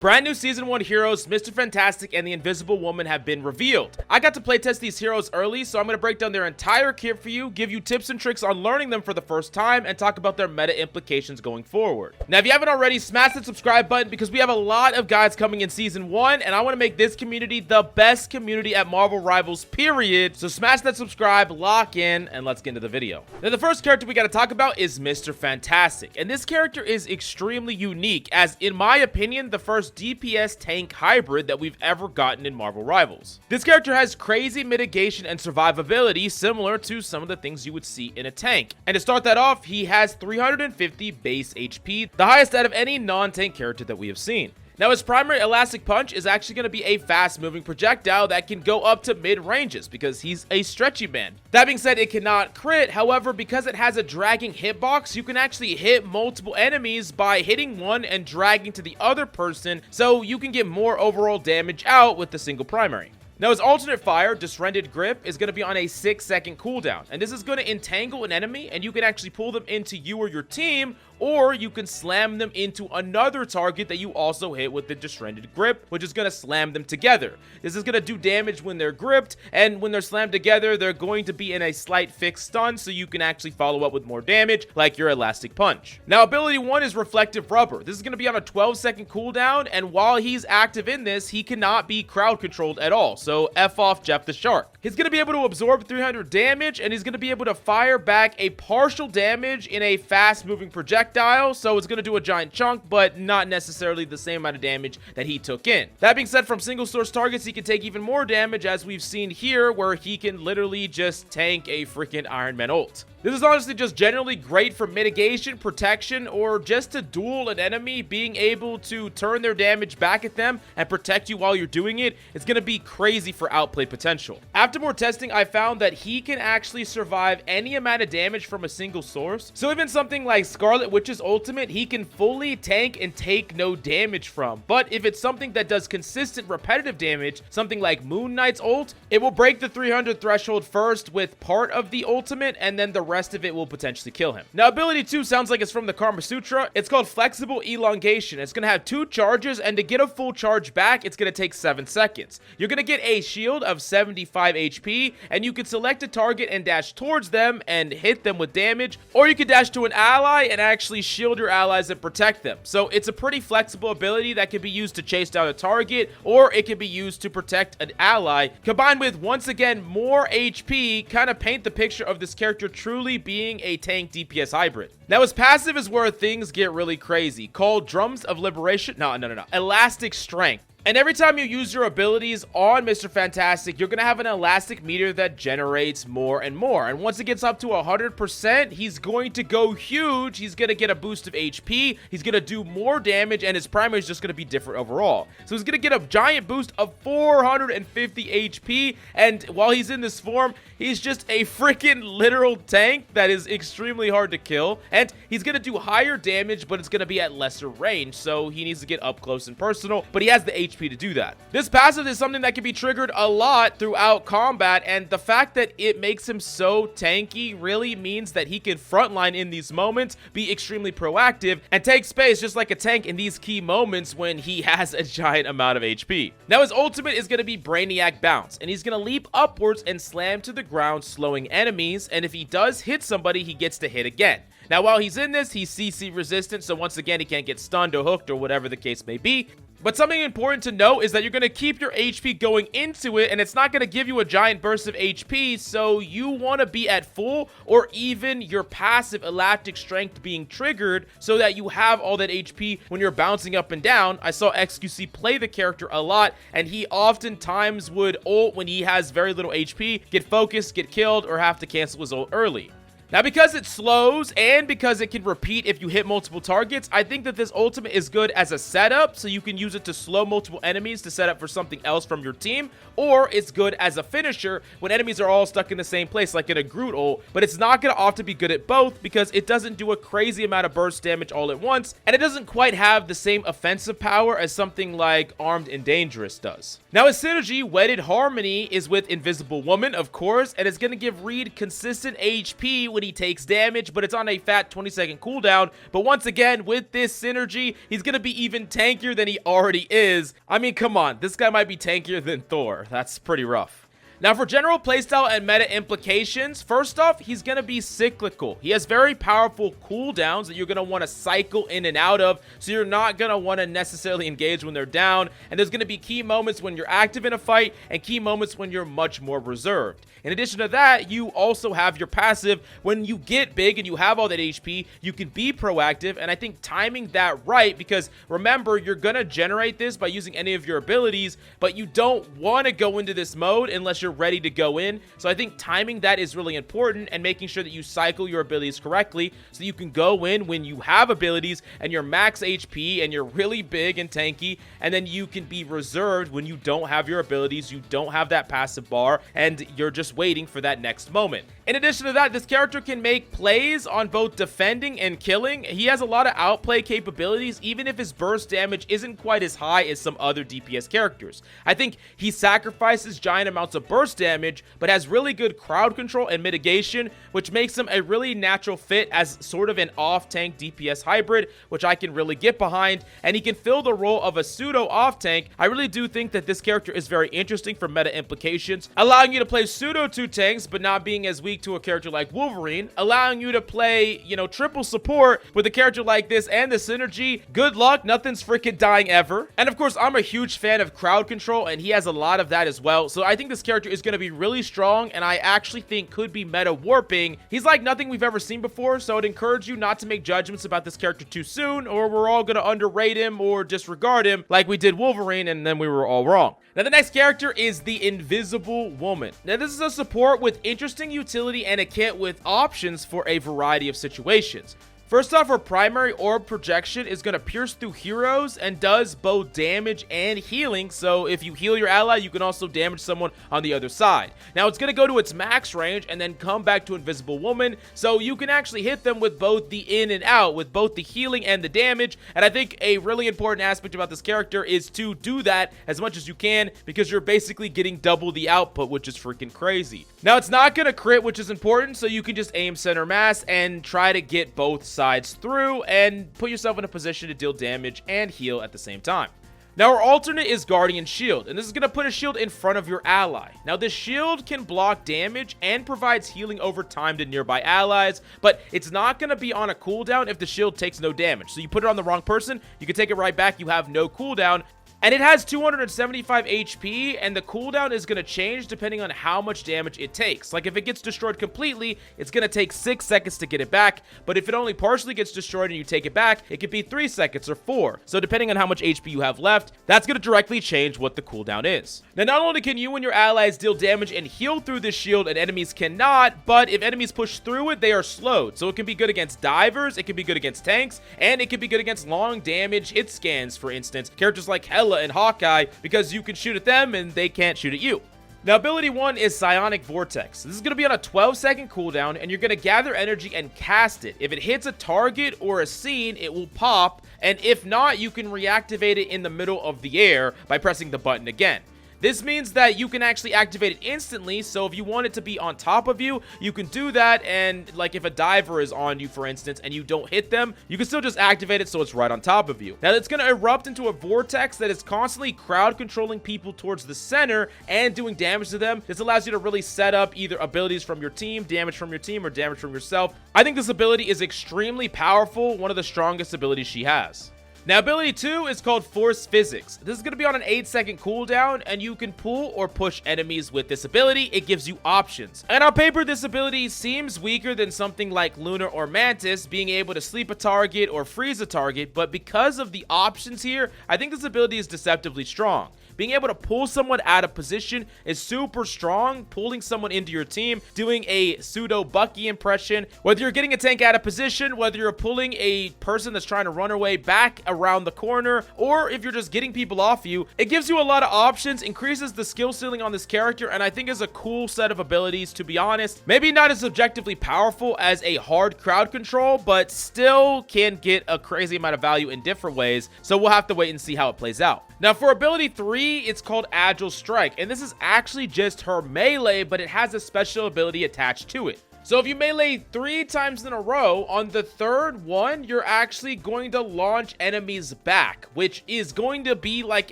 Brand new Season 1 heroes, Mr. Fantastic and the Invisible Woman have been revealed. I got to playtest these heroes early, so I'm going to break down their entire kit for you, give you tips and tricks on learning them for the first time, and talk about their meta implications going forward. Now, if you haven't already, smash that subscribe button because we have a lot of guys coming in Season 1, and I want to make this community the best community at Marvel Rivals, period. So smash that subscribe, lock in, and let's get into the video. Now, the first character we got to talk about is Mr. Fantastic, and this character is extremely unique, as in my opinion, the first DPS tank hybrid that we've ever gotten in Marvel Rivals. This character has crazy mitigation and survivability similar to some of the things you would see in a tank. And to start that off, he has 350 base HP, the highest out of any non-tank character that we have seen. Now, his primary elastic punch is actually going to be a fast-moving projectile that can go up to mid-ranges because he's a stretchy man. That being said, it cannot crit. However, because it has a dragging hitbox, you can actually hit multiple enemies by hitting one and dragging to the other person, so you can get more overall damage out with the single primary. Now, his alternate fire, Distended Grip, is going to be on a 6-second cooldown, and this is going to entangle an enemy, and you can actually pull them into you or your team, or you can slam them into another target that you also hit with the Distended Grip, which is going to slam them together. This is going to do damage when they're gripped, and when they're slammed together, they're going to be in a slight fixed stun, so you can actually follow up with more damage, like your elastic punch. Now, ability 1 is Reflective Rubber. This is going to be on a 12-second cooldown, and while he's active in this, he cannot be crowd controlled at all, so F off Jeff the Shark. He's going to be able to absorb 300 damage, and he's going to be able to fire back a partial damage in a fast-moving projectile, so it's going to do a giant chunk, but not necessarily the same amount of damage that he took in. That being said, from single source targets, he can take even more damage, as we've seen here, where he can literally just tank a freaking Iron Man ult. This is honestly just generally great for mitigation, protection, or just to duel an enemy. Being able to turn their damage back at them and protect you while you're doing it is going to be crazy for outplay potential. After more testing, I found that he can actually survive any amount of damage from a single source. So even something like Scarlet Witch's ultimate, he can fully tank and take no damage from. But if it's something that does consistent repetitive damage, something like Moon Knight's ult, it will break the 300 threshold first with part of the ultimate, and then the rest of it will potentially kill him. Now, ability 2 sounds like it's from the Karma Sutra. It's called Flexible Elongation. It's going to have 2 charges, and to get a full charge back, it's going to take 7 seconds. You're going to get a shield of 75 HP, and you can select a target and dash towards them and hit them with damage, or you can dash to an ally and actually shield your allies and protect them. So it's a pretty flexible ability that can be used to chase down a target, or it can be used to protect an ally, combined with, once again, more HP, kind of paint the picture of this character truly being a tank DPS hybrid. Now, his passive is where things get really crazy, called Drums of Liberation. No, Elastic Strength. And every time you use your abilities on Mr. Fantastic, you're going to have an elastic meter that generates more and more. And once it gets up to 100%, he's going to go huge. He's going to get a boost of HP. He's going to do more damage, and his primary is just going to be different overall. So he's going to get a giant boost of 450 HP. And while he's in this form, he's just a freaking literal tank that is extremely hard to kill. And he's going to do higher damage, but it's going to be at lesser range. So he needs to get up close and personal, but he has the HP to do that. This passive is something that can be triggered a lot throughout combat, and the fact that it makes him so tanky really means that he can frontline in these moments, be extremely proactive, and take space just like a tank in these key moments when he has a giant amount of HP. Now, his ultimate is going to be Brainiac Bounce, and he's going to leap upwards and slam to the ground, slowing enemies, and if he does hit somebody, he gets to hit again. Now, while he's in this, he's CC resistant, so once again, he can't get stunned or hooked or whatever the case may be. But something important to note is that you're going to keep your HP going into it, and it's not going to give you a giant burst of HP, so you want to be at full or even your passive elastic strength being triggered so that you have all that HP when you're bouncing up and down. I saw XQC play the character a lot, and he oftentimes would ult when he has very little HP, get focused, get killed, or have to cancel his ult early. Now, because it slows and because it can repeat if you hit multiple targets, I think that this ultimate is good as a setup, so you can use it to slow multiple enemies to set up for something else from your team, or it's good as a finisher when enemies are all stuck in the same place, like in a Groot ult, but it's not going to often be good at both because it doesn't do a crazy amount of burst damage all at once, and it doesn't quite have the same offensive power as something like Armed and Dangerous does. Now, his synergy, Wedded Harmony, is with Invisible Woman, of course, and it's going to give Reed consistent HP when when he takes damage, but it's on a fat 20-second cooldown. But once again, with this synergy, he's gonna be even tankier than he already is. I mean, come on, this guy might be tankier than Thor. That's pretty rough. Now, for general playstyle and meta implications, first off, he's going to be cyclical. He has very powerful cooldowns that you're going to want to cycle in and out of, so you're not going to want to necessarily engage when they're down, and there's going to be key moments when you're active in a fight and key moments when you're much more reserved. In addition to that, you also have your passive. When you get big and you have all that HP, you can be proactive, and I think timing that right, because remember, you're going to generate this by using any of your abilities, but you don't want to go into this mode unless you're ready to go in. So I think timing that is really important, and making sure that you cycle your abilities correctly so you can go in when you have abilities and you're max HP and you're really big and tanky, and then you can be reserved when you don't have your abilities, you don't have that passive bar, and you're just waiting for that next moment. In addition to that, this character can make plays on both defending and killing. He has a lot of outplay capabilities, even if his burst damage isn't quite as high as some other DPS characters. I think he sacrifices giant amounts of burst damage, but has really good crowd control and mitigation, which makes him a really natural fit as sort of an off-tank DPS hybrid, which I can really get behind, and he can fill the role of a pseudo off-tank. I really do think that this character is very interesting for meta implications, allowing you to play pseudo two tanks, but not being as weak to a character like Wolverine, allowing you to play, you know, triple support with a character like this and the synergy. Good luck, nothing's freaking dying ever. And of course, I'm a huge fan of crowd control, and he has a lot of that as well, so I think this character is going to be really strong, and I actually think could be meta warping. He's like nothing we've ever seen before, so I'd encourage you not to make judgments about this character too soon, or we're all going to underrate him or disregard him like we did Wolverine, and then we were all wrong. Now, the next character is the Invisible Woman. Now, this is a support with interesting utility and a kit with options for a variety of situations. First off, her primary Orb Projection is going to pierce through heroes and does both damage and healing, so if you heal your ally, you can also damage someone on the other side. Now, it's going to go to its max range and then come back to Invisible Woman, so you can actually hit them with both the in and out, with both the healing and the damage, and I think a really important aspect about this character is to do that as much as you can, because you're basically getting double the output, which is freaking crazy. Now, it's not going to crit, which is important, so you can just aim center mass and try to get both sides through and put yourself in a position to deal damage and heal at the same time. Now, our alternate is Guardian Shield, and this is going to put a shield in front of your ally. Now, this shield can block damage and provides healing over time to nearby allies, but it's not going to be on a cooldown if the shield takes no damage. So you put it on the wrong person, you can take it right back, you have no cooldown. And it has 275 HP, and the cooldown is going to change depending on how much damage it takes. Like, if it gets destroyed completely, it's going to take 6 seconds to get it back, but if it only partially gets destroyed and you take it back, it could be 3 seconds or 4. So depending on how much HP you have left, that's going to directly change what the cooldown is. Now, not only can you and your allies deal damage and heal through this shield, and enemies cannot, but if enemies push through it, they are slowed. So it can be good against divers, it can be good against tanks, and it can be good against long damage hit scans, for instance. Characters like Hela and Hawkeye, because you can shoot at them and they can't shoot at you. Now, ability 1 is Psionic Vortex. This is going to be on a 12-second cooldown, and you're going to gather energy and cast it. If it hits a target or a scene, it will pop, and if not, you can reactivate it in the middle of the air by pressing the button again. This means that you can actually activate it instantly, so if you want it to be on top of you, you can do that, and like if a diver is on you, for instance, and you don't hit them, you can still just activate it so it's right on top of you. Now, it's going to erupt into a vortex that is constantly crowd controlling people towards the center and doing damage to them. This allows you to really set up either abilities from your team, damage from your team, or damage from yourself. I think this ability is extremely powerful, one of the strongest abilities she has. Now, ability 2 is called Force Physics. This is going to be on an 8-second cooldown, and you can pull or push enemies with this ability. It gives you options. And on paper, this ability seems weaker than something like Lunar or Mantis, being able to sleep a target or freeze a target, but because of the options here, I think this ability is deceptively strong. Being able to pull someone out of position is super strong. Pulling someone into your team, doing a pseudo Bucky impression, whether you're getting a tank out of position, whether you're pulling a person that's trying to run away back around the corner, or if you're just getting people off you, it gives you a lot of options, increases the skill ceiling on this character, and I think is a cool set of abilities, to be honest. Maybe not as objectively powerful as a hard crowd control, but still can get a crazy amount of value in different ways, so we'll have to wait and see how it plays out. Now, for ability 3, it's called Agile Strike, and this is actually just her melee, but it has a special ability attached to it. So if you melee 3 times in a row, on the third one, you're actually going to launch enemies back, which is going to be like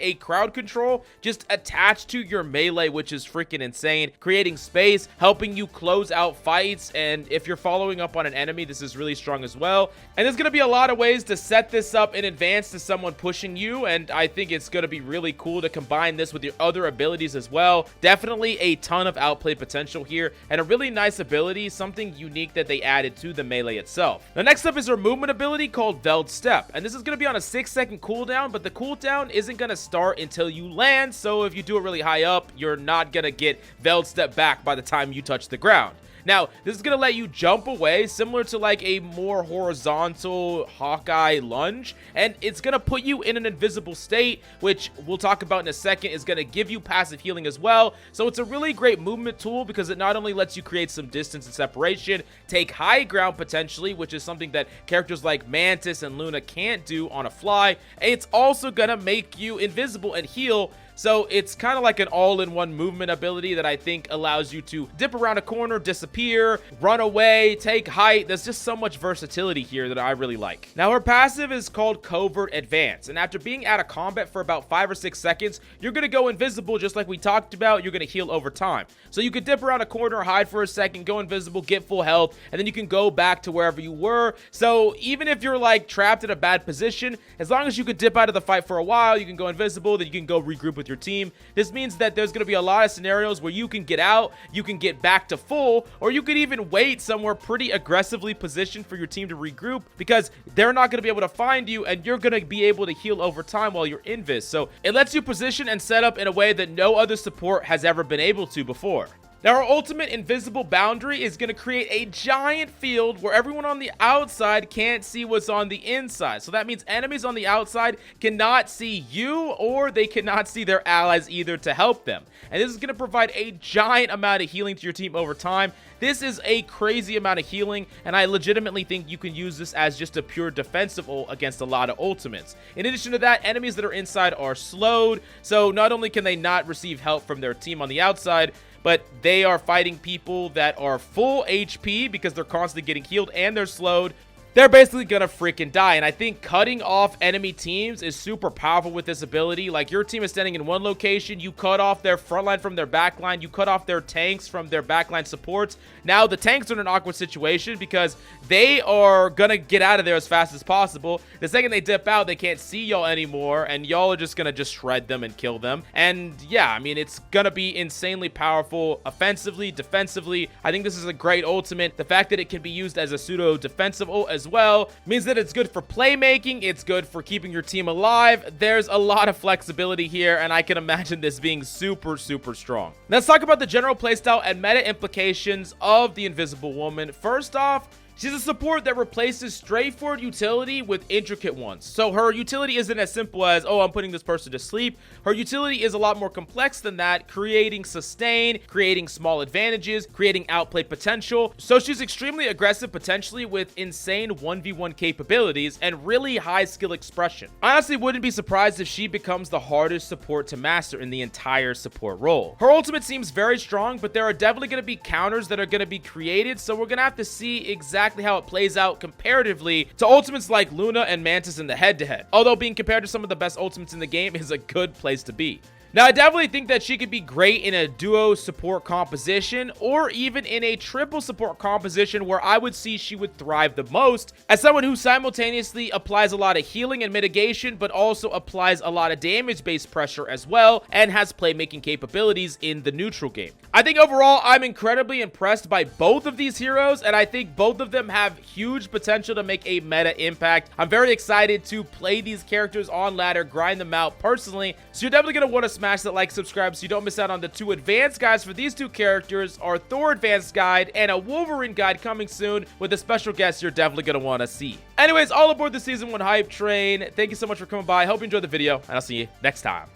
a crowd control just attached to your melee, which is freaking insane, creating space, helping you close out fights. And if you're following up on an enemy, this is really strong as well. And there's going to be a lot of ways to set this up in advance to someone pushing you, and I think it's going to be really cool to combine this with your other abilities as well. Definitely a ton of outplay potential here, and a really nice ability, something unique that they added to the melee itself. Now, next up is her movement ability called Veiled Step, and this is going to be on a 6-second cooldown, but the cooldown isn't going to start until you land, so if you do it really high up, you're not going to get Veiled Step back by the time you touch the ground. Now, this is going to let you jump away, similar to like a more horizontal Hawkeye lunge, and it's going to put you in an invisible state, which we'll talk about in a second, is going to give you passive healing as well. So it's a really great movement tool because it not only lets you create some distance and separation, take high ground potentially, which is something that characters like Mantis and Luna can't do on a fly, it's also going to make you invisible and heal. So it's kind of like an all-in-one movement ability that I think allows you to dip around a corner, disappear, run away, take height. There's just so much versatility here that I really like. Now, her passive is called Covert Advance, and after being out of combat for about 5 or 6 seconds, you're going to go invisible just like we talked about. You're going to heal over time. So you could dip around a corner, hide for a second, go invisible, get full health, and then you can go back to wherever you were. So even if you're like trapped in a bad position, as long as you could dip out of the fight for a while, you can go invisible, then you can go regroup with your team. This means that there's going to be a lot of scenarios where you can get out, you can get back to full, or you could even wait somewhere pretty aggressively positioned for your team to regroup, because they're not going to be able to find you, and you're going to be able to heal over time while you're invis. So it lets you position and set up in a way that no other support has ever been able to before. Now, our ultimate invisible boundary is going to create a giant field where everyone on the outside can't see what's on the inside. So that means enemies on the outside cannot see you, or they cannot see their allies either to help them. And this is going to provide a giant amount of healing to your team over time. This is a crazy amount of healing, and I legitimately think you can use this as just a pure defensive ult against a lot of ultimates. In addition to that, enemies that are inside are slowed, so not only can they not receive help from their team on the outside, but they are fighting people that are full HP because they're constantly getting healed and they're slowed. They're basically gonna freaking die, and I think cutting off enemy teams is super powerful with this ability. Like, your team is standing in one location, you cut off their front line from their back line, you cut off their tanks from their backline supports. Now the tanks are in an awkward situation because they are gonna get out of there as fast as possible. The second they dip out, they can't see y'all anymore, and y'all are just gonna just shred them and kill them. And yeah, I mean, it's gonna be insanely powerful offensively, defensively. I think this is a great ultimate. The fact that it can be used as a pseudo defensive ult as well means that it's good for playmaking, it's good for keeping your team alive. There's a lot of flexibility here, and I can imagine this being super strong. Now, let's talk about the general playstyle and meta implications of the Invisible Woman. First off, she's a support that replaces straightforward utility with intricate ones. So her utility isn't as simple as, oh, I'm putting this person to sleep. Her utility is a lot more complex than that, creating sustain, creating small advantages, creating outplay potential. So she's extremely aggressive potentially with insane 1v1 capabilities and really high skill expression. I honestly wouldn't be surprised if she becomes the hardest support to master in the entire support role. Her ultimate seems very strong, but there are definitely going to be counters that are going to be created, so we're going to have to see exactly how it plays out comparatively to ultimates like Luna and Mantis in the head-to-head. Although being compared to some of the best ultimates in the game is a good place to be. Now, I definitely think that she could be great in a duo support composition, or even in a triple support composition, where I would see she would thrive the most as someone who simultaneously applies a lot of healing and mitigation, but also applies a lot of damage-based pressure as well, and has playmaking capabilities in the neutral game. I think overall, I'm incredibly impressed by both of these heroes, and I think both of them have huge potential to make a meta impact. I'm very excited to play these characters on ladder, grind them out personally, so you're definitely going to want to smash that like, subscribe so you don't miss out on the 2 advanced guides for these 2 characters, our Thor advanced guide, and a Wolverine guide coming soon with a special guest you're definitely going to want to see. Anyways, all aboard the Season 1 hype train. Thank you so much for coming by. Hope you enjoyed the video, and I'll see you next time.